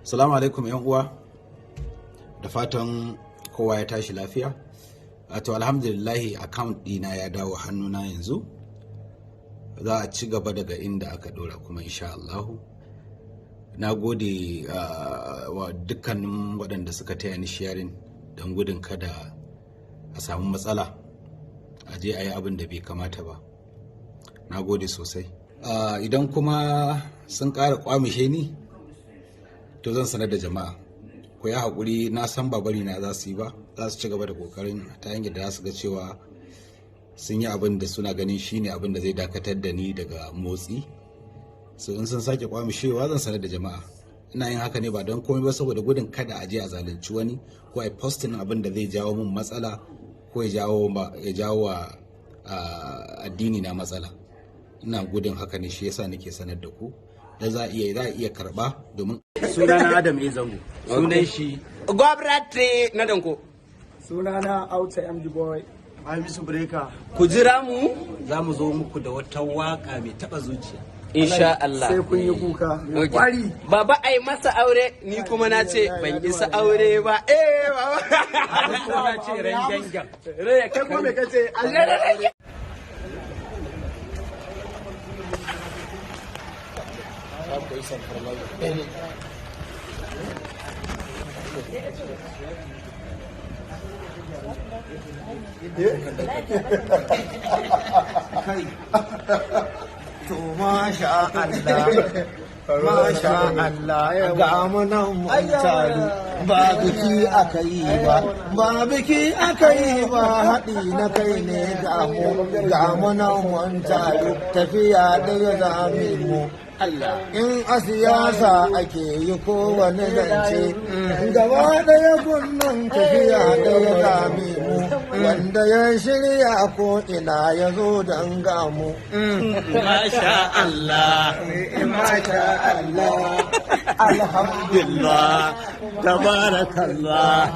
Salamu alaikum yan uwa, da fatan kowa ya tashi lafiya. To alhamdulillahi account dina ya dawo hannuna yanzu, za a ci gaba daga inda aka dora kuma insha Allahu. Na gode wa dukkanin waɗanda suka taya ni sharing don gudun kada a samu matsala a je a yi abin da bai kamata ba. Na gode sosai. Idan kuma sun ƙara kwamishe ni, to zan sanar da jama'a. Ku yi haƙuri, na san ba bari na za su yi ba, za su ci gaba da ƙoƙarin ta hanyar da za su ga cewa sun yi abin da suna ganin shine abin da zai dakatar da ni daga motsi. So in sun sake kwamishewa zan sanar da jama'a. Ina yin haka ne ba don komai ba, saboda gudun kada a je a zalunci wani ko a postin abin da zai jawo min matsala ko ya jawo wa addini na matsala. Ina gudun haka ne, shi yasa nake sanar da ku da za a iya karba domin sunana Adam A Zango, sunan shi Gwabrat na Danko, sunana Auta MD Boy, Hamisu Breka. Ku jira mu, za mu zo muku da wata waka mai taba zuciya. Insha Allah. sai kun yi kuka. Kwari. Baba ai masa aure, ni kuma na ce ban isa aure ba. Baba. Ni kuma na ce ran gangan. Rai kai kuma me kace? Allah. To masha Allah, masha Allah, ga mu nan mun taru, ba biki aka yi ba biki aka yi ba, haɗi na kai ne ga mu nan mun taru, tafiya ɗaya za mu. In a siyasa ake yi kowane zance, gaba ɗaya gunnan tafiya ɗaya zame mu, wanda ya shirya ko ina ya zo don gamu. Masha Allah, Masha Allah, alhamdulillah, tabarakallah.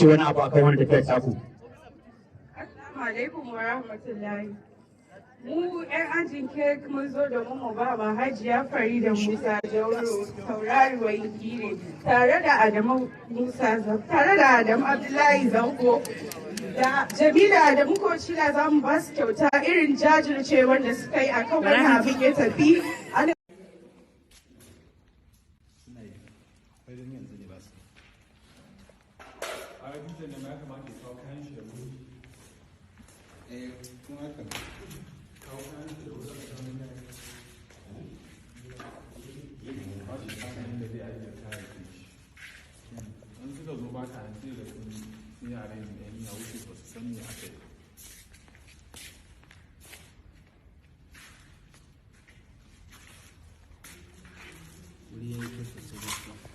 wani abu akan wani tafiyar taku. Assalamu alaikum wa rahmatullahi. Mu 'yan ajin kek mun zo da mu ba ma Hajiya Farida Musa Jauro tauraruwar Igire tare da Adamu Musa tare da Adamu Abdullahi Zanko da Jamila Adamu Kocila za mu ba su kyauta irin jajirce wanda suka yi akan wani abin ya tafi. wuri ya yi sosai.